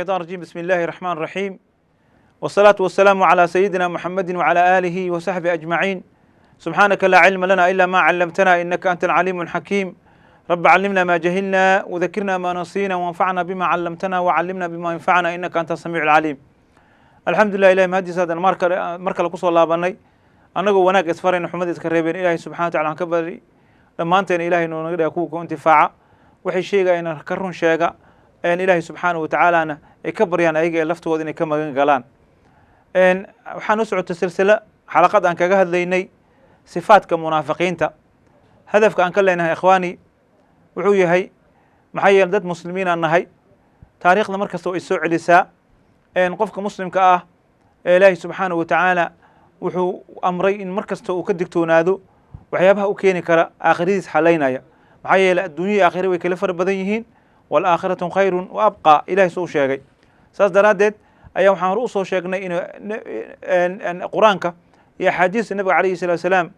الشيطان الرجيم. بسم الله الرحمن الرحيم، والصلاة والسلام على سيدنا محمد وعلى آله وصحبه أجمعين. سبحانك لا علم لنا إلا ما علمتنا إنك أنت العليم الحكيم. رب علمنا ما جهلنا وذكرنا ما نسينا وانفعنا بما علمتنا وعلمنا بما ينفعنا إنك أنت السميع العليم. الحمد لله إلهي mahadiis haddana mar kale kusoo laabanay annagoo wanaag isfarayna xumad iska reebeen ilaahay subxana wa tacala aan ka bari dhammaanteena ilaahay noo naga dhiga kuwa ku intifaaca waxay sheegayaan ka run sheega ilaahay subxaana wa tacaalana ay ka baryaan ayaga ee laftooda inay ka magan galaan. waxaan u socotay silsilo xalaqad aan kaga hadlaynay sifaadka munaafiqiinta. hadafka aan ka leenahay ikhwaani wuxuu yahay maxaa yeelay dad muslimiin aan nahay, taariikhda mar kasta way soo celisaa. qofka muslimka ah ee ilaahay subxaana wa tacaala wuxuu amray in mar kasta uu ka digtoonaado waxyaabaha u keeni kara aakhiradiis xalaynaya. maxaa yeelay adduunya aakhira way kala fara badan yihiin, waalaakhiratu khayrun wa abqaa ilaahay soo sheegay. saas daraaddeed ayaa waxaan hore usoo sheegnay in qur-aanka iyo axaadiista nabiga calayhi salatu wasalaam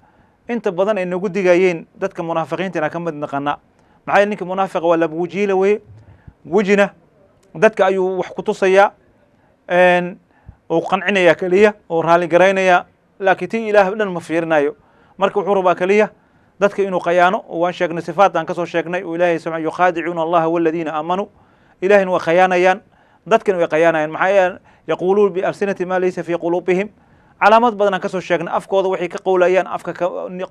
inta badan ay nagu digayeen dadka munaafiqiinta inaan ka mid naqana. maxaa yeele ninka munaafiqa waa laba wajiila weye, wejina dadka ayuu wax ku tusayaa oo qancinaya keliya oo raali garaynaya, laakiin tii ilaah dhan ma fiirinayo. marka wuxuu rabaa keliya dadka inuu qayaano. waan sheegnay sifaat aan kasoo sheegnay oo ilaahay subxaanahu yukhadicuuna allaha waladiina aamanuu, ilaahina waa khayaanayaan, dadkana way khayaanayaan. maxaa yeele yaquuluun bialsinati maa laysa fii quluubihim, calaamad badan aan kasoo sheegnay, afkooda waxay ka qowlayaan afka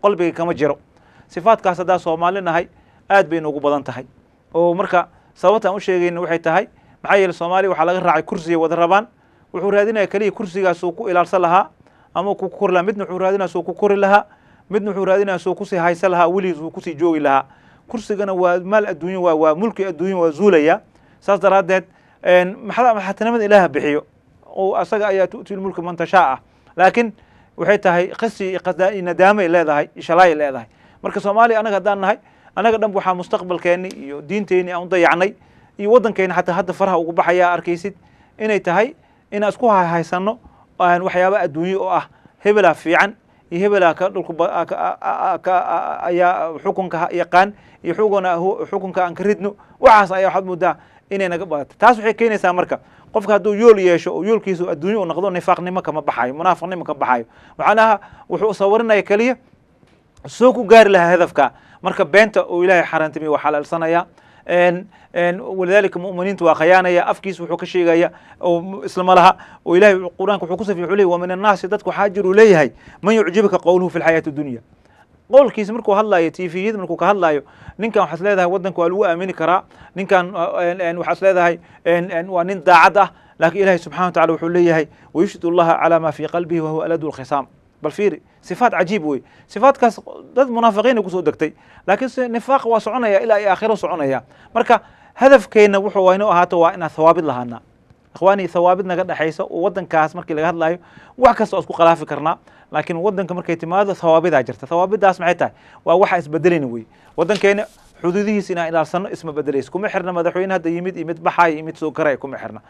qalbiga kama jiro. sifaatkaas haddaa Soomaali nahay aad bay noogu badan tahay. oo marka sababta aan u sheegayna waxay tahay maxaa yeele Soomaali waxaa laga raacay kursiga wada rabaan. wuxuu raadinaya kaliya kursigaas uu ku ilaalsan lahaa ama ku kori lahaa, midna wuxuu raadinaya suu ku kori lahaa, midna wuxuu raadinaya suu kusii haysan lahaa, weligiis uu kusii joogi lahaa. kursigana waa maal adduunya, waa mulki adduunya, waa zuulaya. saas daraaddeed maxatanimada ilaaha bixiyo oo asaga ayaa tu'ti lmulka man tashaa ah, laakiin waxay tahay qisi iyo nadaamay leedahay, ishalaay leedahay. marka Soomaaliya anaga haddaan nahay, anaga dhan waxaa mustaqbalkeeni iyo diinteenii aan u dayacnay iyo waddankeena xataa hadda faraha ugu baxaya arkaysid inay tahay inaan isku haysano waxyaaba adduunye oo ah hebelaa fiican iyo hebelaa ka dhulka ayaa xukunka yaqaan iyo xukunka aan ka ridno. waxaas ayaa waxaad moodaa inay naga badato. taas waxay keenaysaa marka qofka hadduu yool yeesho oo yoolkiisu adduunye u noqdo, nifaaqnimo kama baxayo, munaafiqnimo kama baxayo. macnaha wuxuu sawarinaya keliya soo ku gaari lahaa hadafka. marka beenta oo ilaahay xaaraantimiye waa xalaalsanaya. walidaalika mu'miniintu waa khayaanaya, afkiisa wuxuu ka sheegaya oo islama laha. oo ilaahay qur-aanka wuxuu ku safiy wuxuu leeyahy wa min annaasi dadku waxaa jiruu leeyahay man yucjibuka qowluhu fi lxayaati dunya. qowlkiisa markuu hadlaayo tviyada markuu ka hadlaayo, ninkan waxaad leedahay waddanka waa lagu aamini karaa, ninkan waxaad leedahay waa nin daacad ah. laakiin ilaahay subxana wa tacala wuxuu leeyahay wayushhid allaha calaa ma fii qalbihi wahuwa aladu lkhisaam. bal fiiri, sifaat cajiib wey. sifaatkaas dad munaafiqiina kusoo degtay, laakiin nifaaq waa soconaya ilaa ay aakhiro soconaya. marka hadafkeena wuxuu waa inuu ahaato waa inaan thawaabid lahaana. ikhwaani, thawaabid naga dhexaysa oo waddankaas markii laga hadlayo wax kasta oo isku khilaafi karnaa, laakiin waddanka markay timaado thawaabidaa jirta. thawaabidaas maxay tahay? waa waxa isbedelayna wey. waddankeena xuduudihiisa inaan ilaalsano isma bedelayso. kuma xirna madaxweyne hadda yimid iyo mid baxaaya iyo mid soo karaya, kuma xirna.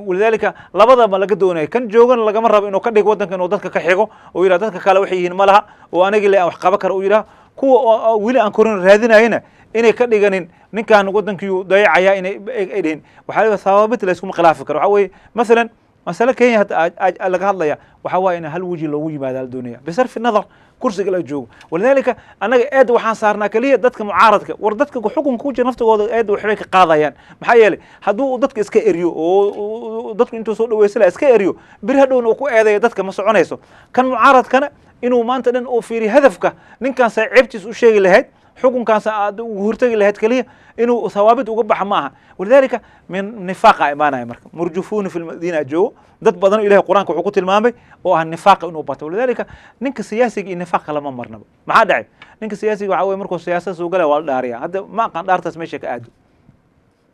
walidaalika labadaba laga doonayo. kan joogana lagama rabo inuu ka dhigo waddanka inuu dadka ka xigo oo yidhaha dadka kale waxay yihiin ma laha oo anagii le aan wax qaban kara uu yidhaha. kuwa weli aan korin raadinayana inay ka dhiganin ninkan waddankii dayacaya inay dhihin. waxaa leedahay thawaabit la iskuma khilaafi karo. waxaa weeye masalan masale Kenya hadda laga hadlaya, waxaa waaye in hal weji loogu yimaada la doonaya bisarfi nadar kursiga la joogo. walidaalika annaga eedda waxaan saarnaa keliya dadka mucaaradka. war dadka xukunka ku jira naftigooda eedda waxbay ka qaadayaan. maxaa yeelay hadduu dadka iska eriyo oo dadku intuu soo dhaweysan laha iska eriyo, beri hadhowna uu ku eedayo dadka ma soconayso. kan mucaaradkana inuu maanta dhan uu fiiriyo hadafka ninkaasa ceebtiis u sheegi lahayd, xukunkaas aad ugu hortagi lahayd keliya inuu thawaabid uga baxa ma aha. walidaalika min nifaaqa imaanaya. marka murjufuuna fi lmadiina joogo dad badan ilahay qur-aanka wuxuu ku tilmaamay oo ah nifaaqa inuu bato. walidaalika ninka siyaasiga iyo nifaaqa lama marnaba. maxaa dhacay? ninka siyaasiga waxaa weye markuu siyaasada soo galaya waa la dhaariya. hadda ma aqaan dhaartaas meesha ka aado.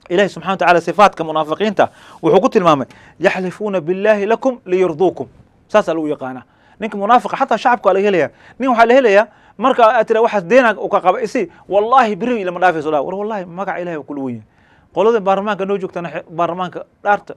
ilahi subxana wa tacala sifaatka munaafiqiinta wuxuu ku tilmaamay yaxlifuuna billahi lakum liyurduukum. saasaa lagu yaqaanaa. ninka munaafiqa xataa shacabka waa laga helaya. nin waxaa la helayaa marka aad tira waxaas deena u ka qaba isi wallahi biri ilama dhaafayso. war wallahi magaca ilaahay waa kula weyn. qolada baarlamaanka noo joogtana baarlamaanka dhaarta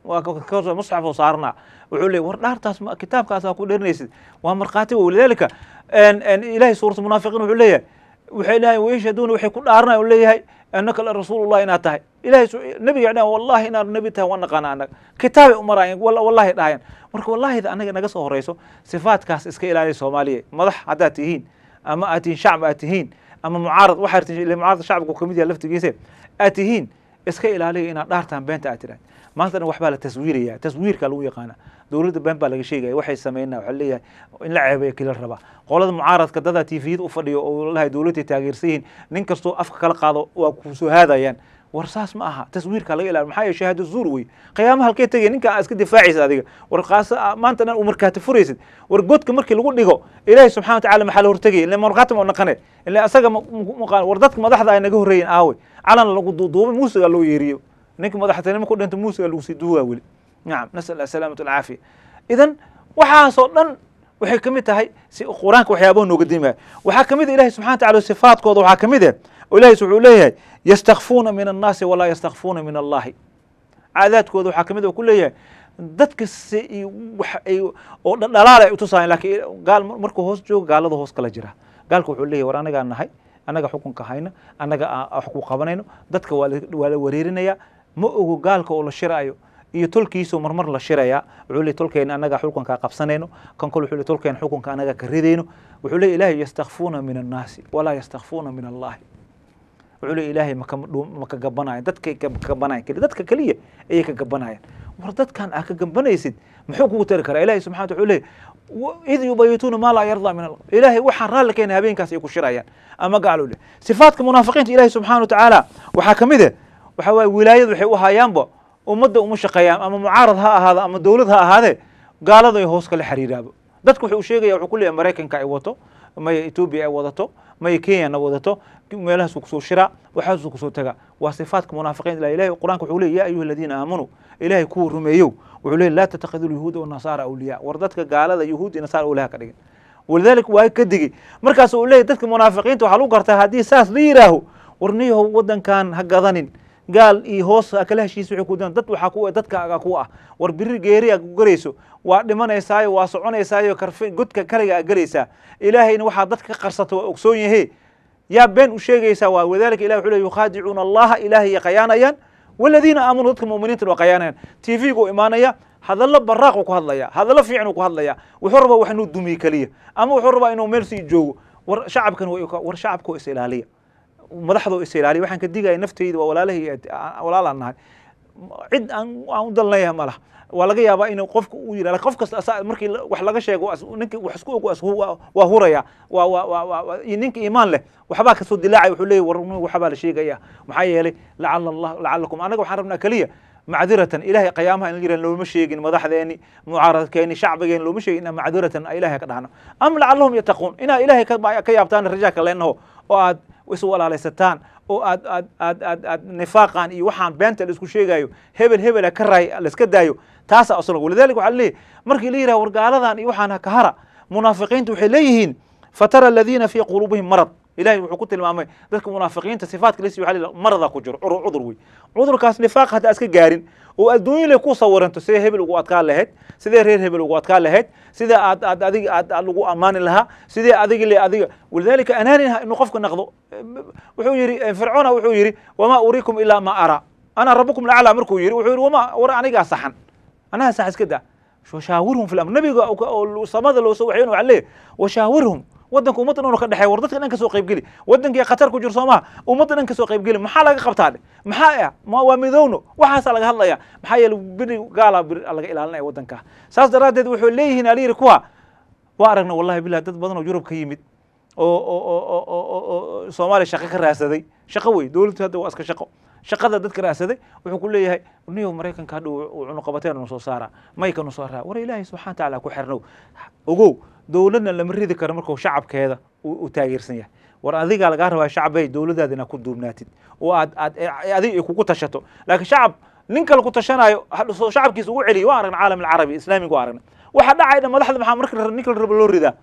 waa ka musxaf oo saarnaa wuxuu leeyahay war dhaartaas kitaabkaas ku dheerinaysid waa marqaati. walidaalika ilaahay suurat munaafiqiin wuxuu leeyahay waxay leeyahay wayashhaduuna waxay ku dhaaranayaan leeyahay annaka la rasuulullah inaad tahay. إلهي نبي يعني والله إن النبي ته ونقنا أنا كتاب أمرين والله داين مرك والله إذا أنا نقص رئيسه صفات كاس إسكي إلى الصومالية مضح عداتهين أما أتين شعب أتهين أما معارض واحد اللي معارض شعب وكوميديا لفت جيسه أتهين إسكي إلى عليه إن دارتان بنت أتران ما أنت وحبالة تزويرية تزوير كلو يقانا دولة بين بالغ شيء وحي سمينا وحلية إن لعبة كل الربع قولنا معارض كذا تيفيد وفريو والله دولتي تغييرسين ننكسو أفك كلا قاضو وكوسو هذا يعني ورصاص معها تزوير كلا إلى المحايا شهادة الزوروي قيامها الكي تجي نك أسكت دفاعي هذا ورقاص ما أنت ومركات فريسد ورجوت كمرك اللي قول نيجو إلهي سبحانه وتعالى محل ورتجي اللي مرقاتهم ونقنة اللي أسجى وردتك ما ضحى إنه جهرين قوي على اللي ضوء موسى قالوا يريو نك ما ضحى ما كنت أنت موسى قالوا سيدوها ولي نعم نسأل السلامة والعافية إذن وحاصلنا وحكمتها هي قرآنك وحيابون وقديمها وحكمته إلهي سبحانه وتعالى صفات كود وحكمته وإلهي سبحانه يستخفون من الناس ولا يستخفون من الله عادات كود وحكمته وكلها dadka oo dhalaal ay u tusayeen laakiin gaal markuu hoos joogo gaalada hoos kala jira gaalku wuxuu leeyahay war anaga nahay anaga xukunka hayna anaga wax ku qabanayno dadka waa la wareerinaya ma ogo gaalka oo la shiraayo iyo tolkiisu marmar la shiraya wuxuu leeyahay tolkeen anaga xukunka qabsanayno kan kale wuxuu leeyahay tolkeen xukunka anaga ka ridayno wuxuu leeyahay ilaahay yastakhfuna min an-nas wala yastakhfuna min Allah wuxuu leeyahay ilaahay ma ka gabanaayo dadka ka gabanaayo dadka kaliya ay ka gabanayaan وردت كان أكجم بنيسد محوك تركر إلهي سبحانه وتعالى إذ يبيتون ما لا يرضى من الله إلهي وحرر لك إن هبين كاس يكون شرعيا أما قالوا له صفات كمنافقين إلهي سبحانه وتعالى وحكم ذا وحوا ولاية وحوها ينبا ومدة ومش قيام أما معارض هذا أما دولتها هذا قال ذا يهوس كل حرير أبو دتك وشيء يا كل أمريكان كأيوته ما يتوبي أيوته ما يكين أيوته ما له سوق شراء وحزق سوق تجا وصفات كمنافقين لا إلهي القرآن كحولي يا أيها الذين آمنوا إلهي كور رميو وعليه لا تتخذوا اليهود والنصارى أولياء وردتك قال هذا يهود نصارى أولياء كذا ولذلك واي كدقي مركز أوليه دتك منافقين تحلو قرتها هذه ساس ليره ورنيه ودن كان هجذن قال هوس أكله شيء سعكودان دت وحكوا دتك أقوى وربير جيري أقريسو ودمن إساي واسعون إساي وكرفين قد ككرجة أقريسا إلهي نوح دتك قرصته وأكسوني هي يا بين وشيء يسوى وذلك إلهي حلو يخادعون الله إلهي قيانا والذين آمنوا ضدك مؤمنين وقيانا تيفيقوا إيمانيا هذا الله براق وكهضليا هذا الله فيعن وكهضليا وحربا وحنو الدمي كليه أما وحربا إنه ميرسي جو ورشعب كان ورشعب كو إسرائيلية ومدحضو إسرائيلي وحن كديقا نفتي ولا له ولا لا النهاية عد أن ضلنا ماله ولا جاي أبا إنه قفك ويلا قفك مركي وحلاقة شيء نك وحسكوك هو وهوريا ينك إيمان له وحباك صد لاعي وحلي وحبال شيء جايه محيي لعل الله لعلكم أنا وحربنا كليه معذرة إلهي قيامها إن جيران لو مشي جن مدح ذاني معارض كيني شعب جن لو مشي إن معذرة إلهي كدهنا أم لعلهم يتقون إن إلهي كيابتان الرجال لأنه وعد وسؤال على ستان وعد نفاقا يوحان بنت الاسكو شيء جايو هبل كراي الاسكت دايو تاسع أصلا ولذلك وعليه مركي ليرة ورجال يوحان كهرة منافقين تحليهن فترى الذين في قلوبهم مرض إلهي وحكوت المامي ذلك منافقين تصفات كليس يحل مرضى كجر عذروي عذر كاس نفاق هذا أسك جارين والدنيا اللي كو صور أنت سيده هبل وقت قال لهت سيده رير هبل وقت قال لهت سيده أديك لقو أمان لها سيده أديك اللي أديك ولذلك أنا نقفك النقض وحيري فرعون وحيري وما أريكم إلا ما أرى أنا ربكم الأعلى أمركم يري وحيري وما ورا أنا جا صحن أنا ساعس كده شو شاورهم في الأمر النبي صمد لو سوحين وعليه وشاورهم ودنك ومدن أنا كده حوردتك أنك سوق يبقلي ودنك يا قطر كجر صوما ومدن أنك سوق يبقلي محل قبط هذا محايا ما هو مذونه وحصل على هلا يا محايا لو بني قال الله إلى لنا ودنك ساس درادد وحوليه هنا لي ركوا وأرجنا والله بالله دد بدنا وجرب كيمد أو صومالي شقيق الرئاسة شقوي دولة هذا واسك shaqada dadka raasade wuxuu ku leeyahay niyo Mareykanka hadhow cunuqabateen oo soo saara maykan soo saara war Ilaahay subhanahu wa ta'ala ku xirnow ogow dawladna lama ridi karo markuu shacabkeeda uu taageersan yahay war adiga laga rabaa shacabay dawladaadina ku duubnaatid oo aad adiga ku tashato laakiin shacab ninka ku tashanayo hadhow shacabkiisa ugu celiyo waa aragna caalam العربي islaamiga waa aragna waxa dhacayna madaxda maxaa marka ninka rabo loo ridaa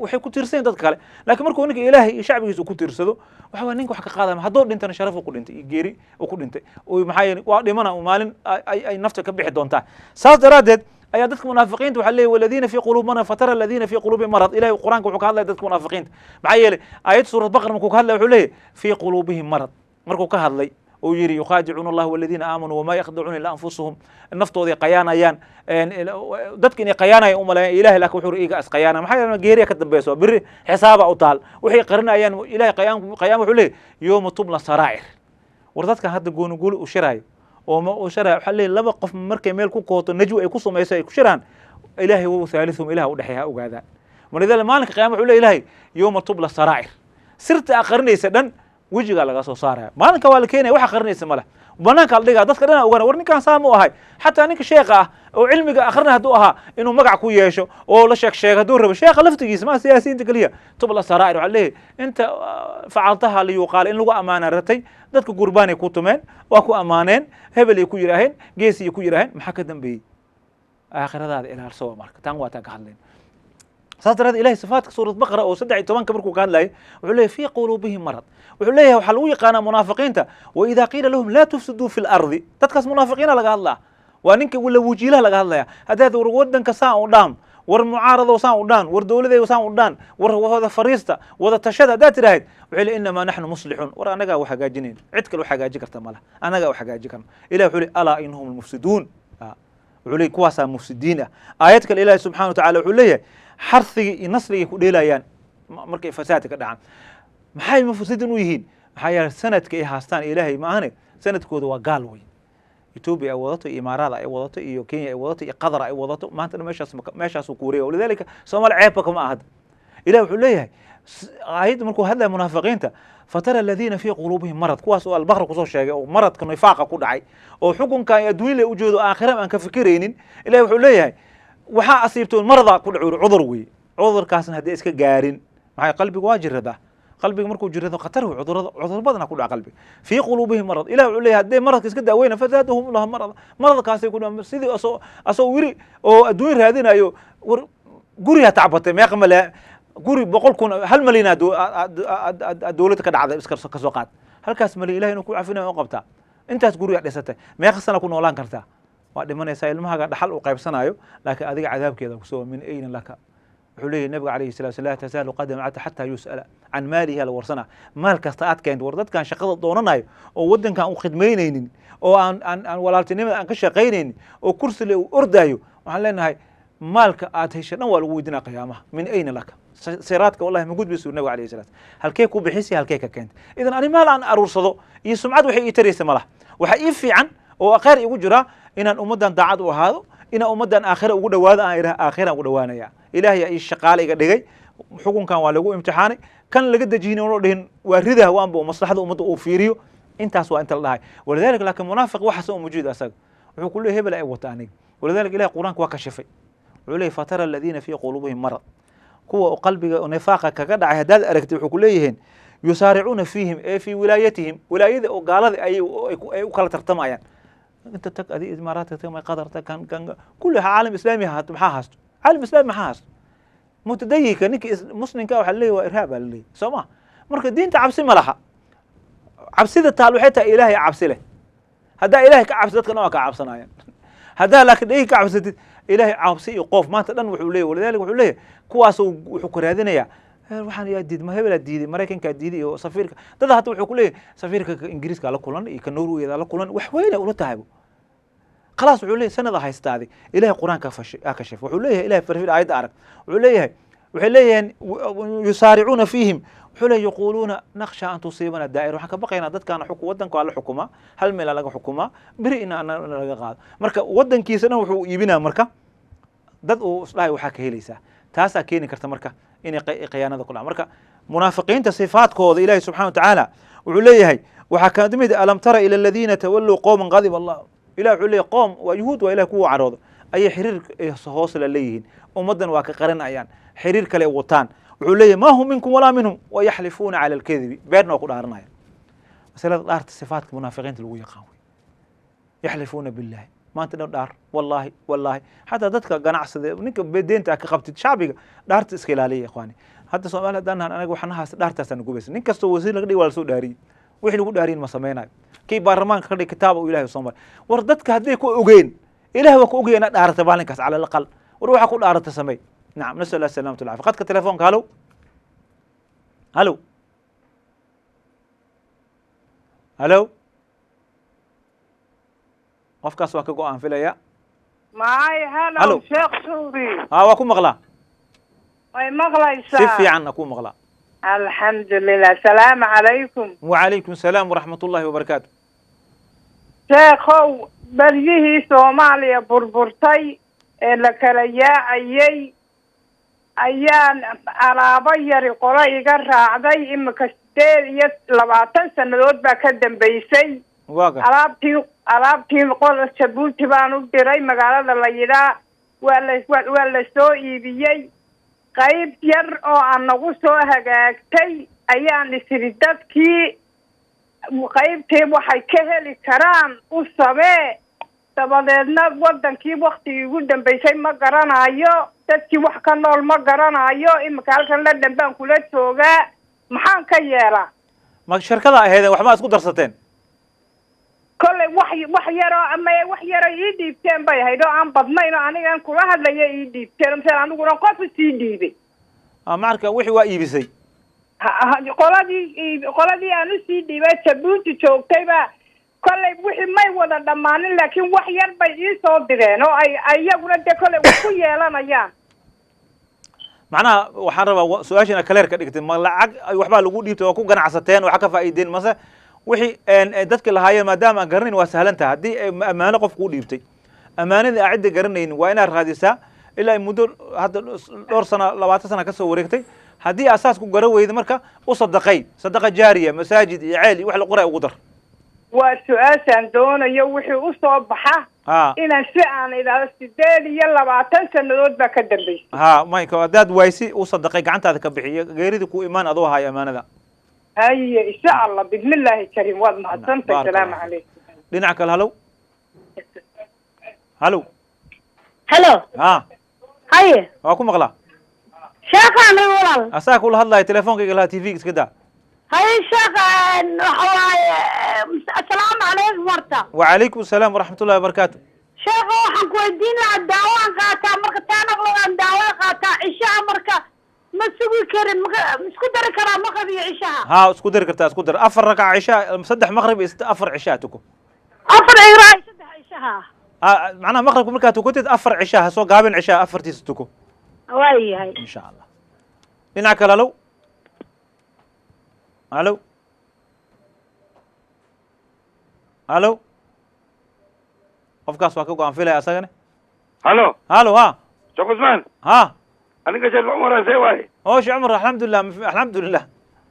waxay ku tiirsan dad kale laakiin markuu ninka Ilaahay iyo shacbigiisa ku tiirsado waxa ninka wax ka qaadama hadoo dhintana sharaf ku dhintay geeri oo ku dhintay oo maxay waa dhimana maalin ay nafta ka bixi doontaa saas daraadeed ayaa dadka munaafiqiinta waxa leeyahay waladiina fi qulubina fatara alladina fi qulubihim marad Ilaahay quraanka wuxuu ka hadlay dadka munaafiqiinta maxay yeelay aayad suurad baqara markuu ka hadlay wuxuu leeyahay fi qulubihim marad markuu ka hadlay uu yidhi yuqaadicuuna allah waladiina aamanuu wamaa yakdacuuna ilaa anfusahum naftooday qayaanayaan dadka inay qayaanayaan umaleeyan ilahay laakin wuxuu iga as qayaana maxaa yeele geeriya ka dambayso biri xisaaba u taal waxay qarinayaan ilahay qayaam wuxuu leeyahy yowma tubla saraa'ir war dadkan hadda gooni u shiraayo oo u shiraayo waxaa leeyahy laba qof markay meel ku kooto najwi ay ku samayso ay ku shiraan ilahay wa thaalithum ilaha u dhexeeya ha ogaadaan walidaalika maalinka qiyama wuxuu leeyahy ilahay yowma tubla saraa'ir sirta qarinaysa dhan wejigaa laga soo saaraya maalinka waa la keenaya waxa qarinaysa male banaanka la dhigaa dadka dhan ogaana war ninkaan saa mu ahay xataa ninka sheekha ah oo cilmiga akhrina hadduu ahaa inuu magac ku yeesho oo la sheeg hadduu rabo sheekha laftigiisa ma siyaasiyiinta keliya tubla saraa'ir waxaa leeyahy inta facaltaha liyuqaala in lagu ammaana ratay dadka gurbaanay ku tumeen waa ku ammaaneen hebel ay ku yidhaaheen geesiyay ku yidhaaheen maxaa ka dambeeyey aakhiradaada ilaalso marka tan waa taan ka hadlayn saas daraaddeed ilahay sifaadka suurat baqara oo 13 markuu ka hadlayay wuxuu leeyahy fii quluubihim marad wuxuu leeyahay waxaa lagu yaqaanaa munaafiqiinta wa idaa qiila lahum laa tufsiduu fi lardi dadkaas munaafiqiina laga hadlaa waa ninka wala wajiilaha laga hadlaya haddaad war wadanka saan u dhaam war mucaarado saan u dhaan war dowladeeda saan u dhaan war wada fariista wada tashada haddaad tidhaahid wuxuu leeyahy inamaa naxnu muslixuun war annagaa wax hagaajinayn cid kale wax hagaaji karta mala annagaa wax hagaaji karna ilahi wuxuu leeyahy alaa inahum almufsiduun wuxuu leeyahy kuwaasaa mufsidiin ah aayad kale ilahi subxana wa tacala wuxuu leeyahay xarsigii iyo nasligay ku dheelayaan markay fasaadka ka dhacaan maxay mufsidin u yihiin maxaa yeele sanadka ay haastaan ilaahay ma ahane sanadkooda waa gaal wey etoobiya ay wadato iyo imaaraada ay wadato iyo kenya ay wadato iyo qatar ay wadato maantana meeshaasuu ku wareega walidaalika soomaali ceebka kama ahad ilahi wuxuu leeyahay aayadda markuu hadlaya munaafiqiinta fatara aladiina fii quluubihim marad kuwaas oo albaqra kusoo sheegay oo maradka nifaaqa ku dhacay oo xukunkan adduunya la ujeedo aakhira aan ka fikiraynin ilahi wuxuu leeyahay waxaa asiibtoon marada ku dhaco cudur wey cudurkaasna haddii iska gaarin maxay qalbiga waa jiradaa qalbiga markuu jirado khatar wey cudur badana ku dhaca qalbiga fii quluubihim marad ilah wuxuu leeyahay haddii maradka iska daaweyna fazaadahum lahu marad maradkaasay ku dhamaan sidii asoo wili oo adduunya raadinayo war guriha tacbatay meeqa male guri 100,000 hal malyan dowladda ka dhacday iska kasoo qaad halkaas malyan ilahay inuu ku cafinayo u qabtaa intaas guriga dhisatay meeqa sana ku noolaan kartaa waa dhimanaysaa ilmahaaga dhaxal u qaybsanayo laakiin adiga cadaabkeeda kusoo min ayna laka wuxuu leeyahy nabiga calayhi salatu wasalam laa tasaalu qadama cabda xataa yus'ala can maalihi la warsana maal kasta aad keento war dadkan shaqada doonanayo oo waddankan u khidmaynaynin oo aan walaaltinimada aan ka shaqaynaynin oo kursi le u ordaayo waxaan leenahay maalka aad hesha dhan waa lagu weydinaa qiyaamaha min ayna laka siraadka wallahi ma gudbaysu nabiga calayhi salatu halkee ku bixisi halkee ka keenta idan ani maal aan aruursado iyo sumcad waxay ii taraysa malaha waxa ii fiican oo khayr igu jira inaan ummaddan daacad u ahaado inaan ummaddan aakhira ugu dhawaado aan idhaha aakhiraan ugu dhawaanaya ilaahay ii shaqaale iga dhigay xukunkan waa lagu imtixaanay kan laga dejiynin oo dhihin waa ridah waanba maslaxada ummadda uu fiiriyo intaas waa inta la dhahay walidaalika laakiin munaafiq waxaas oo mujiid asaga wuxuu ku leeyahay hebel ay wata aniga walidaalika ilahay qur-aanka waa kashifay wuxuu leeyahay fatara aladiina fii quluubihim marad kuwa oo qalbiga nifaaqa kaga dhacay haddaad aragtay wuxuu ku leeyihiin yusaaricuuna fiihim ee fii wilaayatihim wilaayada oo gaalada ay u kala tartamayaan انت تك ادي امارات تك ما قدر تك كان كلها عالم اسلامي هات maxaa haasto عالم اسلامي maxaa haasto mutadayika ninka muslimka waxa leeyahay waa irhaab leeyahay soma marka diinta cabsi ma laha cabsida taal waxay tahay ilaahay cabsi leh hadaa ilaahay ka cabsi dadka waa ka cabsanayaan hadaa laakiin ay ka cabsatid ilaahay cabsi iyo qof maanta dhan wuxuu leeyahay walidaalika wuxuu leeyahay kuwaas wuxuu ku raadinayaa waxaan yaa diid ma hebel diiday mareykanka diiday iyo safiirka dad hadda wuxuu ku leeyahay safiirka ingiriiska la kulan iyo ka Norway la kulan wax weyn ula tahay خلاص wuxuu leeyahay sanada haystaadi ilaahay quraanka ka shif wuxuu leeyahay ilaahay farfil aayad arag wuxuu leeyahay waxay leeyahay yusaaricuuna fiihim wuxuu leeyahay yaquluuna nakhsha an tusiibana daa'ir waxaan ka baqaynaa dadkan wadanka la xukuma hal meel laga xukuma biri in aan laga qaado marka wadankiisa dhan wuxuu iibinaa marka dad uu islaahay waxa ka helaysaa taasa keeni karta marka inay qiyaanada ku dhacdo marka munaafiqiinta sifaadkooda ilaahay subxaanahu wa ta'aala wuxuu leeyahay waxa ka mid alam tara ila alladhina tawallu qawman ghadiba Allah إلى عليه قوم ويهود وإلى كوا عروض أي حرير هوصل ليهن ومدن وكقرن أيان حرير كله وطان وعليه ما هم منكم ولا منهم ويحلفون على الكذب بيرنا وقول أرناي مثلا الأرض صفات المنافقين تلوي قوي يحلفون بالله ما أنت دار والله حتى ذاتك قناعس نك بدين تاك قبت شعبي دارت إسكيلالية يا إخواني حتى سؤال دان أنا أقول حناها دارت سنقول بس نك استو وزير لقدي ولا سو داري وحنا نقول دارين ما سمينا كي برلمان خلي كتاب وإلهي صمر وردتك هذيك أوجين إلهي وك أوجين أرت بالنكاس على الأقل وروح أقول أرت سمي نعم نسأل الله السلامة والعافية قد كتلفونك هلو qofkaas waa ka go-aan filaya. معاي هلا شيخ سوري. waa ku maqlaa. way maqlaysaa. si fiican ku maqlaa. الحمد لله. السلام عليكم. وعليكم السلام ورحمة الله وبركاته. sheekhow baryihii Soomaaliya burburtay ee la kala yaacayay ayaan alaabo yari qolo iga raacday imika 20 sanadood baa ka dambeysay. alaabtii qolo Jabuuti baan u diray magaalada la yidhaa waa la soo iibiyey. qayb yar oo aan nagu soo hagaagtay ayaan isiri dadkii qaybtii waxay ka heli karaan u samee. dabadeedna wadankii waqtigii ugu dambeysay ma garanayo, dadkii wax ka nool ma garanayo. imika halkan la dhanbaan kula joogaa, maxaan ka yeelaa? ma shirkada ahaydeen waxba isku darsateen? kolley wax yaro ii dhiibteen bay ahayd oo aan badnayn oo anigan kula hadlaya ii dhiibteen mase aniguna qof sii dhiibay. marka wixii waa iibisay qoladii aan u sii dhiibay Jabuuti joogtayba kolley wixii may wada dhammaanin laakiin wax yar bay ii soo direen oo ay iyaguna dee kolley wax ku yeelanayaan. macnaha waxaan rabaa su-aashana kaleer ka dhigtay ma lacag waxbaa lagu dhiibtay oo ku ganacsateen waxa ka faa'iideen mase wixii dadka lahaayeen maadaama aan garanayn waa sahlan tahay haddii ammaano qof kuu dhiibtay ammaanadii aan cidda garanaynin waa inaad raadisaa ilaa muddo hadda dhowr sano 20 sano ka soo wareegtay haddii asaas ku garan weyda marka u sadaqay sadaqa jaariya masaajid iyo ceel wax la qoray ugu dar. waa su-aashaan doonayo wixii u soo baxa inaan si aan idhaahdo 20 sanadood baa ka dambeysay. mayka haddaad waysi u sadaqay gacantaada ka bixiyo geeridii ku imaan adoo hayo ammaanada. هاي إن شاء الله بسم الله الكريم واضح محسنت. السلام عليكم. دينك هلو هلو هلو هاي واكم مغلا شيخ أنا والله أساك والله هلا تلفونك قالها تي في كذا. هاي شيخ السلام عليكم مرتا. وعليكم السلام ورحمة الله وبركاته. شيخ وحن كويدين الدعوة قاتا مركا تانا غلو الدعوة قاتا عشاء مركا ما تسوي كريم مسكو در كرا مغرب عشاء. اسكو در كرتا اسكو در افر ركع عشاء مصدح مغرب افر عشاءتكم. افر عراي صدح عشاء. معناها مغرب مركاتو كنت افر عشاء سو قابل عشاء افرتي ستكم. واي هاي. ان شاء الله. هناك هلو. الو. الو. qofkaas waa ka go'an filaya asagana. halo Sheekh Usman aniga Sheekh Umar Seeway Sheekh Umar alxamdulillah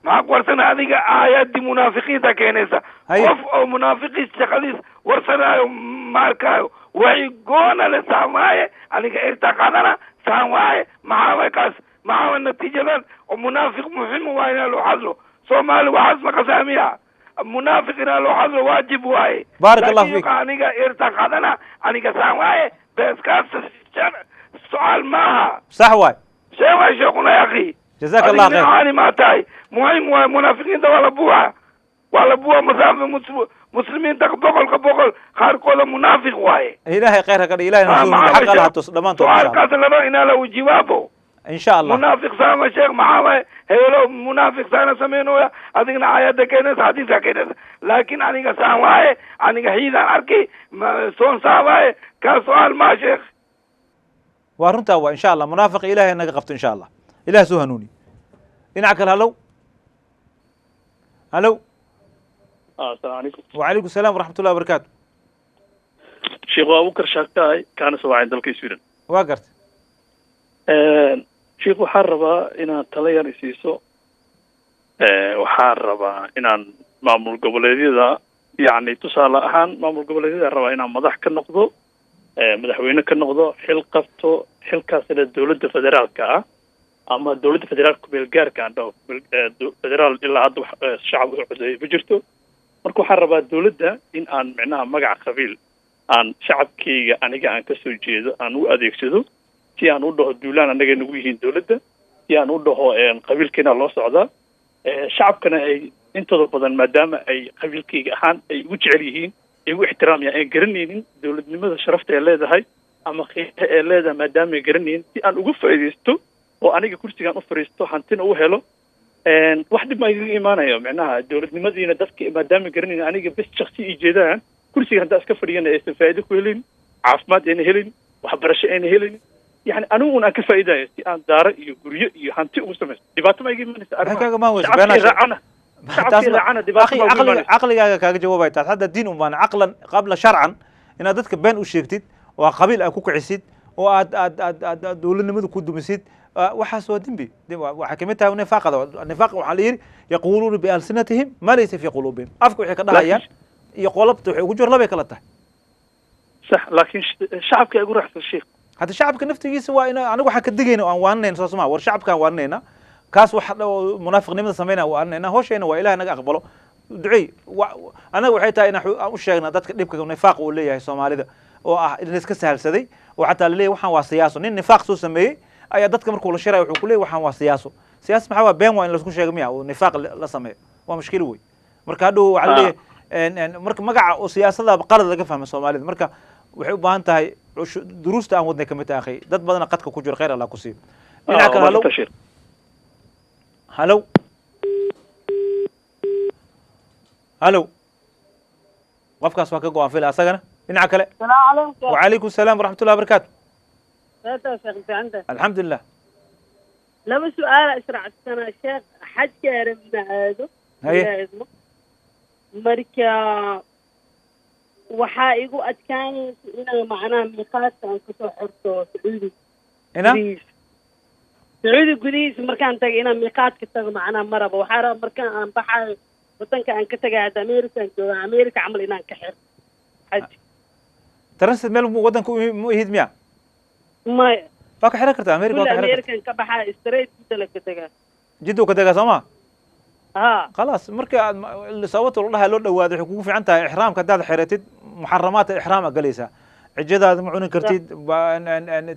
maxaa ku warsana adiga aayadii munaafiqiinta keenaysa qof oo munaafiqiis shaqadiis warsanayo markaayo way goona la saamaaye aniga irta qadana saamaaye maxaa natiijadan oo munaafiq muhiim waa inaa loo hadlo Soomaali waxaas ma qasaamiya منافقنا لو حظ واجب واي بارك الله فيك أنيقا ارتقدنا أنيقا سامواي بس كاس سؤال ما صح واي سوى شغلنا يا أخي جزاك الله خير أنا ما تاي مهم واي منافقين ده ولا بوها مسافة مسلمين تقبل خارقوا منافق واي إلهي خيرك إلهي نسوه حق لها تصدمان سؤال كاس لنا إنا له جوابه إن شاء الله منافق سامة شيخ محاوي هيلو منافق سانا سمينويا أدينا آيات كينس حديثة كينس لكن أنيقا سامواي أنيقا حيدا أركي سون سامواي كسؤال ما شيخ وارنتا هو إن شاء الله منافق إلهي أنك غفت إن شاء الله إلهي سوهنوني إنعك هلو السلام عليكم وعليكم السلام ورحمة الله وبركاته شيخ أبو بكر شاكاي كان سواء عند الكيسورين واقرت شيخ waxaan rabaa inaan talo yar isiiso waxaan rabaa inaan maamul goboleedyada yani tusaale ahaan maamul goboleedyada rabaa inaan madax ka noqdo madaxweyne ka noqdo xil qabto xilkaasina dowladda federaalka ah ama dowladda federaalka meel gaarka ah federaal ilaa hadda shacab u codeeyay ma jirto marka waxaan rabaa dowladda in aan micnaha magac qabiil aan shacabkayga aniga aan ka soo jeedo aan u adeegsado si aan u dhaho duulaan anaga nagu yihiin dowladda si aan u dhaho qabiilkeena loo socdaa shacabkana ay intooda badan maadaama ay qabiilkayga ahaan ay ugu jecel yihiin ay ugu ixtiraamayaan ay garanaynin dowladnimada sharafta ee leedahay ama qiimaha ee leedahay maadaama ay garanaynin si aan uga faa'iidaysto oo aniga kursigaan u fariisto hantina u helo wax dhib ma igaga imaanayo micnaha dowladnimadiina dadka maadaama garanaynin aniga bes shaksi ii jeedaan kursiga haddaa iska fadhiyana aysan faa'iido ku helin caafimaad ayna helin waxbarasho ayna helin yani aniguna aan ka faa'iidaya si aan daaro iyo guryo iyo hanti ugu samaysto dhibaato ma iga imanaysa caqligaaga kaaga jawaabay taas hadda diin un baan caqlan qabla sharcan inaad dadka been u sheegtid oo qabiil aad ku kicisid oo aad dowladnimada ku dumisid waxaas waa dembi waxay kamid tahay nifaaqada nifaaqa waxaa la yidhi yaquuluuna bialsinatihim ma laysa fii quluubihim afka waxay ka dhahayaan iyo qolabta waxay ugu jir labay kala tahay sax laakiin shacabka igu raacsan sheekh hadda shacabka naftigiisa waa in anigu waxaan ka digayna aan waaninayn soo soma war shacabkaan waaninayna kaas wax munaafiqnimada samaynaa waaninayna hooshayna waa ilaah naga aqbalo ducey anaga waxay tahay inaan u sheegna dadka dhibka nifaaq uu leeyahay soomaalida oo ah in iska sahalsaday oo xataa laleeyahay waxaan waa siyaaso nin nifaaq soo sameeyey ayaa dadka markuu la shiraya wuxuu ku leeyahay waxaan waa siyaaso siyaas maxaa waa been waa in laisku sheego miya oo nifaaq la sameeyo waa mushkilo wey marka hadhow waxaa laleeyahay marka magaca oo siyaasada qalad laga fahma soomaalida marka waxay u baahan tahay duruusta aan wadnay kamid tahay akhi dad badana qadka ku jiro khayr allah ku siiyo dhinaca kale halow halow qofkaas waa ka go-aan fila asagana dhinaca kale wacalaykum asalaam waraxmatullahi wabarakaatu alxamdulilah laba su-aala israacsanaa sheekh xajka rabna aado marka waxaa igu adkaanaysa inaan macnaha miiqaadka aan kasoo xorto sacuudi sacuudi gudihiisa markaan tagay inaan miiqaadka tago macnaha maraba waxaa raba markaan aan baxayo wadanka aan ka tagay hadda american jooga america camal inaan ka xirto xaj transit meel wadanka mu ihid miya maya waa ka xiran kartaa america waa ka xiran american ka baxaa straight jidda ka tagaa jidda ka tagaa soo ma ها خلاص مركا سويت والله لو دواad waxay kugu fiican tahay ihraamka hadaad xiratid muharramaat ihraam galaysa cijadaada ma cunin kartid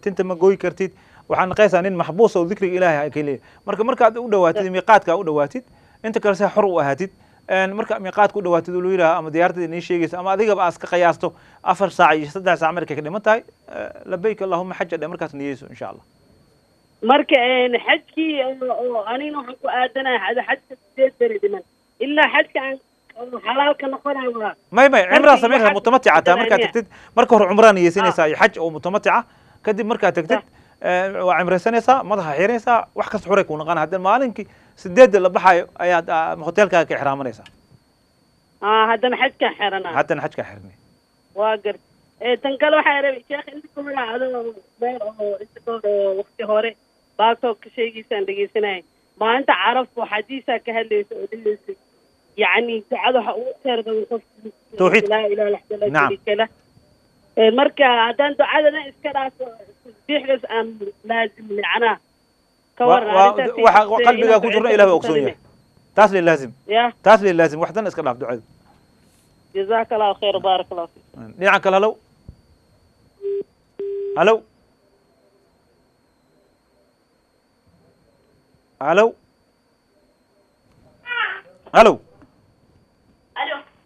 tinta ma gooy kartid waxaan qeysaan in maxbuus oo dhikriga ilaahay ay kaliya markaad u dhawaatid miiqaadka u dhawaatid inta kale xor u ahaatid marka miiqaadka u dhawaatid uu yiraahdo ama diyaartada inay sheegaysa ama adiga ba aska qiyaasto 4 saac iyo 3 saac markay ka dhiman tahay labayk allahumma hajja markaas niyeyso insha Allah marka xajkii oo anina waxaan ku aadanahay hada xajka sideed beri dhiman ilaa xajka aan xalaalka noqonayo may cimra sameeyay mutamatti'a taa marka tagtid marka hore cumraan yeesanaysaa xaj oo mutamatti'a kadib marka tagtid waa cimraysanaysaa madaxa xiiraysaa wax kasta xuray ku noqon hadda maalinkii sideed la baxayo ayaad hotelka ka xiraamanaysaa haddana xajka xirana haddana xajka xirnay waa gar tan kale waxaa rabay sheekh inta ku magacaado meel oo inta waqti hore baagtoo ka sheegaysaan dhegeysanayay maalinta caraf oo xadiisa ka hadlaysa oo dhigaysa yacni ducada waxa ugu khayr badan qofka tawxiid laa ilaaha illa allah sharika lah marka haddaan ducadana iska dhaafo tasbiixdaas aan laazim macnaha ka waran waxa qalbiga ku jirna ilaahay ogsoon yahay taas li laazim taas li laazim waxdan iska dhaaf ducada jazaaka allah khayr baarak allah fiik dhinaca kale halow الو الو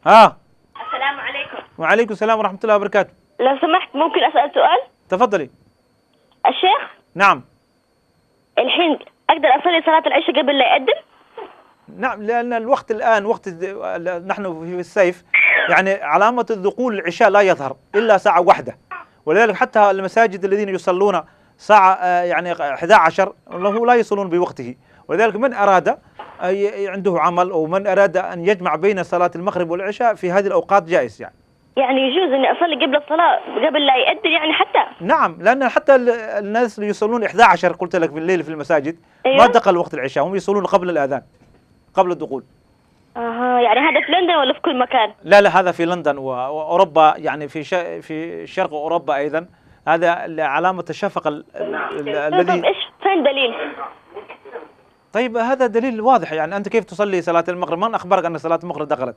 ها السلام عليكم. وعليكم السلام ورحمة الله وبركاته. لو سمحت ممكن أسأل سؤال؟ تفضلي. الشيخ؟ نعم. الحين أقدر أصلي صلاة العشاء قبل لا يأذن؟ نعم لأن الوقت الآن وقت نحن في الصيف يعني علامة دخول العشاء لا يظهر إلا ساعة واحدة، ولذلك حتى المساجد الذين يصلون ساعة يعني 11 له لا يصلون بوقته، ولذلك من أراد عنده عمل أو من أراد أن يجمع بين صلاة المغرب والعشاء في هذه الأوقات جائز يعني يجوز أني أصلي قبل الصلاة قبل لا يأذن يعني حتى؟ نعم لأن حتى الناس اللي يصلون 11 قلت لك في الليل في المساجد أيوة؟ ما دخل وقت العشاء، هم يصلون قبل الأذان قبل الدخول. يعني هذا في لندن ولا في كل مكان؟ لا هذا في لندن وأوروبا، يعني في شرق أوروبا أيضا، هذا علامة الشفق الذي إيش فين دليل؟ طيب هذا دليل واضح، يعني أنت كيف تصلي صلاة المغرب؟ من أخبرك أن صلاة المغرب دخلت؟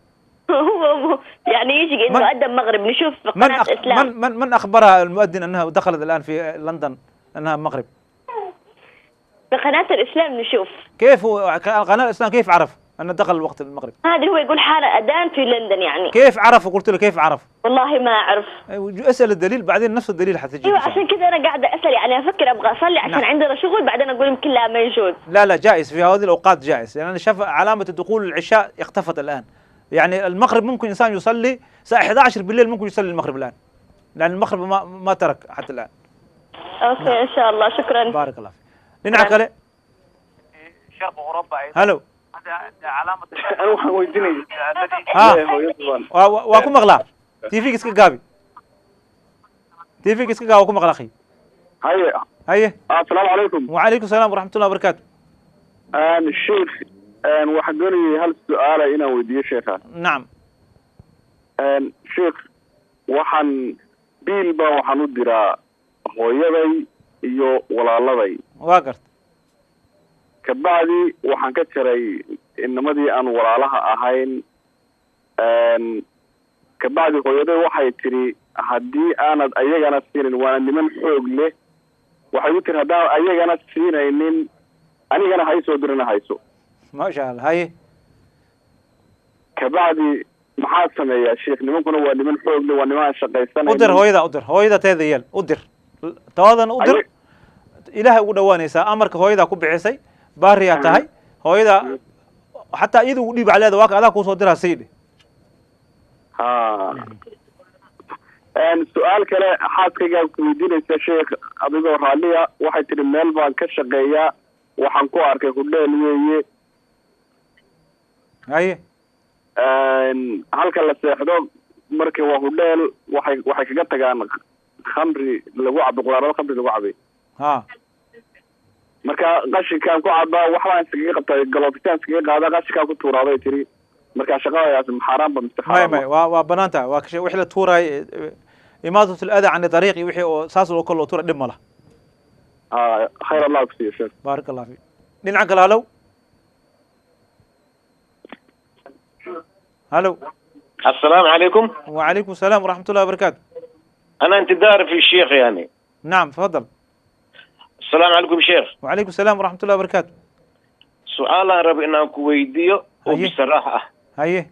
هو يعني يجي إنه أذن مغرب نشوف في قناة إسلام. من أخبرها المؤذن أنها دخلت الآن في لندن أنها مغرب؟ في قناة الإسلام نشوف. كيف قناة الإسلام كيف عرف أن دخل وقت المغرب؟ هذا هو يقول حالة أذان في لندن يعني. كيف عرف؟ وقلت له كيف عرف؟ والله ما أعرف. اسأل الدليل بعدين نفس الدليل حتجي. أيوة عشان كذا أنا قاعدة أسأل، يعني أفكر أبغى أصلي عشان عندنا شغل بعدين أقول يمكن لا ما يجوز. لا جائز في هذه الأوقات جائز، لأن يعني شاف علامة دخول العشاء اختفت الآن، يعني المغرب ممكن إنسان يصلي الساعة 11 بالليل ممكن يصلي المغرب الآن، لأن المغرب ما ترك حتى الآن. اوكي ان شاء الله، شكرا. بارك الله فيك. لنعك عليه شرق اوروبا هلو هذا علامه انا waxaan weydiinayay ها واكو مغلا تيفيك اسك غابي تيفيك اسك غاو كو مغلا اخي هاي السلام عليكم. وعليكم السلام ورحمه الله وبركاته. الشيخ waxaan doonayay hal su'aal inaan weydiiyo sheekha. نعم. sheekh waxaan biil baa waxaan u diraa hooyaday iyo walaaladay. waa gart kabacdi waxaan ka jaray inamadii aan walaalaha ahayn. kabacdi hooyaday waxay tiri haddii aanad ayagana siinin waana niman xoog leh, waxay u tiri haddaan ayagana siinaynin anigana haysoo dirina hayso. ما شاء الله. هاي kabacdi maxaa sameeyaa sheekh? nimankuna waa niman xoog leh, waa niman aan shaqaysanaynin. udир hooyada teeda yeel udir tawadan udir ilaahay ugu dhawaanaysaa amarka hooyada ku bixisay baariya tahay hooyada xataa iyadu u dhiib caleeda waa ka adaa kusoo diraa siidhi. su-aal kale xaaskaygaa ku weydiinaysa sheekh adigoo raalliya, waxay tihi meel baan ka shaqeeyaa, waxaan ku arkay hudheel weeye. haye halka la seexdo marka waa hudheel, waxay kaga tagaan khamri lagu cabo, quraarado khamri lagu cabay. ha marka qashinkaan ku cabaa, waxbaan iskaga qabtaa, galoofitaan iskaga qaadaa, qashinkaan ku tuuraaday tiri. marka shaqadaas xaaraan ba mise xaaraan? may waa banaanta waa kashay wixii la tuuray imaadatu al-adha an tariiqi wixii oo saas oo kale loo tuuray dhib ma laha. khayr allah ku siiyo sheekh. baarak allah fiik. dhinaca kale halow هلو. السلام عليكم. وعليكم السلام ورحمة الله وبركاته. أنا انتظار في الشيخ يعني. نعم تفضل. السلام عليكم شيخ. وعليكم السلام ورحمة الله وبركاته. سؤال ربي إن كويديو وبصراحة. هيه.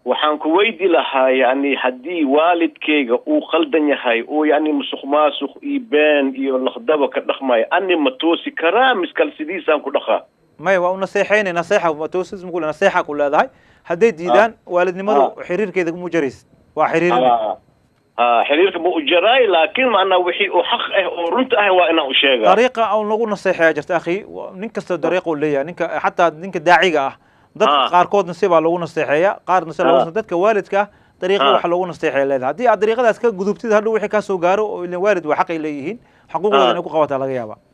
وحن كويدي لها يعني حدي والد كيجا وخلدني هاي ويعني مسخ ماسخ إيبان يلخدبه كدخماي أني متوسي كرام مسكال سديسان كدخا. ما هو نصيحين نصيحة ومتوسس نقول نصيحة كل هذا هدي ديدان والدني مدو حرير كذا مو جريس وحرير حريرك مو جراي لكن معنا وحي وحق ورنت وأنا أشياء طريقة أو نقول نصيحة يا جرت أخي ننكسر طريقة ولا ننك حتى ننك داعية ضد قاركود نصيبها لو نصيحة قار نصيب لو ضدك والدك طريقة وح لو نصيحة لهذا هذه الطريقة ذات كجذوبتي هذا وحي كاسو جارو اللي والد وحق إليهين حقوقه إنه قوات على غيابه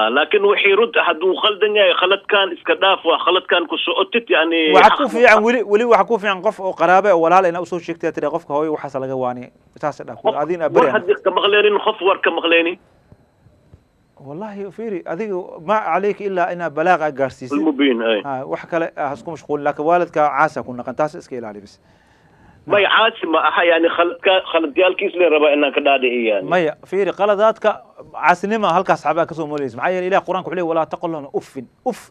لكن وحي رد حدو خلدني خلت كان اسكداف وخلت كان كسؤتت يعني وحكوا في عن ولي وحكوا في عن قف قرابة ولا لأن أصول شيء ترى قفك هوي وحصل جواني تاسع أقول هذين أبريء واحد كمغليرين خف ور كمغليني والله فيري هذه ما عليك إلا إن بلاغ جارسيس المبين أي وحكى هسكم مشغول لك والدك عاسى كنا كان تاسع اسكيل عليه بس ما يعاش ما يعني خلت ديال كيس لي ربا إنك دادي يعني ما فيري قلداتك عاسنما هلك أصحابك كسو موليز معايا إلى قرآن كحلي ولا تقول لهم أف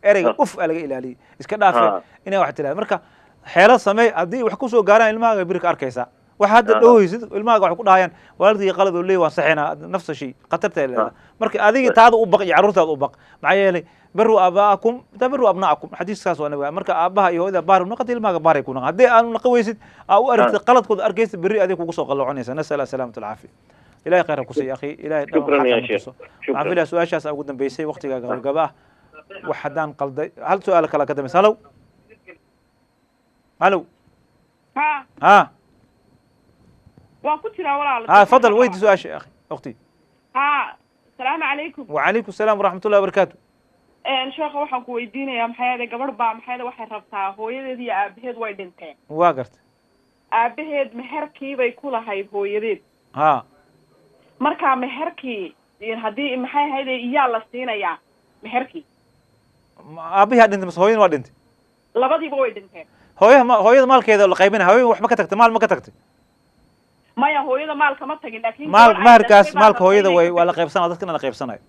أرجع أف ألقى إلى لي إسكدافة إنه واحد تلا مركا حيلا سمي أدي وحكوسو قارن الماء يبرك أركيسا واحد هو يزيد الماء وحكو داين والدي قلدوا لي وصحينا نفس الشيء قتلت إلى مركا هذه تاذ أبق يعرض هذا أبق معايا لي بروا أباءكم تبروا أبنائكم حديث كاس وأنا مركا أباها يهودا بار نقتل الماء بار يكون هذي أنا نقويسد أو أرد قلد خذ أركيس بري أديك وقصو قلعوني نسأل سلامة العافية. إلهي خير كوسي أخي إلهي شكرا يا شيخ. عافية لا سؤال شاس أقول بيسي وقتي قال قباه وحدان قلدي هل سؤالك على كده مثلا هلو ها وكنت ولا تفضل ويدي سؤال يا أخي أختي. السلام عليكم. وعليكم السلام ورحمة الله وبركاته. sheekha waxaan ku weydiinayaa maxay gabadh baa maxay waxay rabtaa hooyadeed iyo aabaheed way dhinteen. waa gart aabaheed meherkii bay ku lahayd hooyadeed. marka meherkii hadii maxay ahayd iyaa la siinayaa meherkii. aabaha dhintay mas hooyada waa dhintay. labadiiba way dhinteen. hooyada maalkeeda la qaybinay hooyada wax ma ka tagtay maal ma ka tagtay. maya hooyada maalka ma tagin laakiin maharkaas maalka hooyada way waa la qaybsanaa dadkana la qaybsanayo.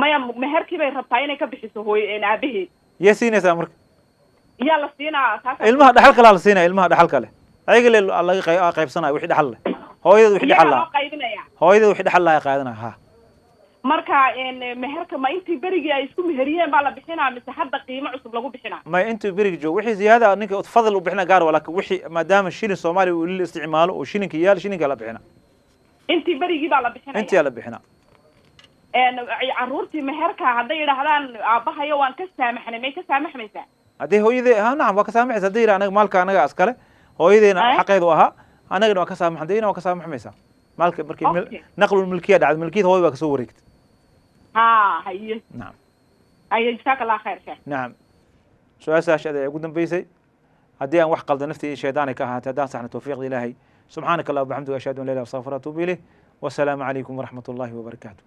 maya meherkii bay rabtaa inay ka bixiso aabaheed. yaa siinaysaa marka. yaa la siinaa ilmaha dhaxal kale la siinaya ilmaha dhaxal kale ayaga laga qaybsanayo wixii dhaxal leh hooyada wixii dhaxal lahaa hooyada wixii dhaxal lahaa qaadanaya marka meherka ma intii berigii ay isku meheriyeen baa la bixinaa mise hadda qiimo cusub lagu bixinaa ما أنت بريق جو وحي زيادة إنك تفضل وبحنا قار ولكن وحي ما دام الشين الصومالي والاستعماله وشين كيال شين قال بحنا intii berigii baa la bixinaya أنت يلا بحنا caruurtii meherka hadday yidhaahdaan aabbahayo waan ka saamaxnay may ka saamaxmaysaa هذه هو يذي ها نعم وكسامح زدير أنا مالك أنا أسكله هو يذي حقيقة وها أنا قلنا وكسامح دينا وكسامح ميسا مالك بركي نقل الملكية ده الملكية هو يبقى سوريكت هي نعم هي جزاك الله خير شيخ نعم سؤال ساش هذا يقدم بيسي هدي أن وحق قلد نفتي شيطانك كهات هدان صحن توفيق إلهي سبحانك الله وبحمدك أشهد أن لا إله إلا أنت أستغفرك وأتوب إليه والسلام عليكم ورحمة الله وبركاته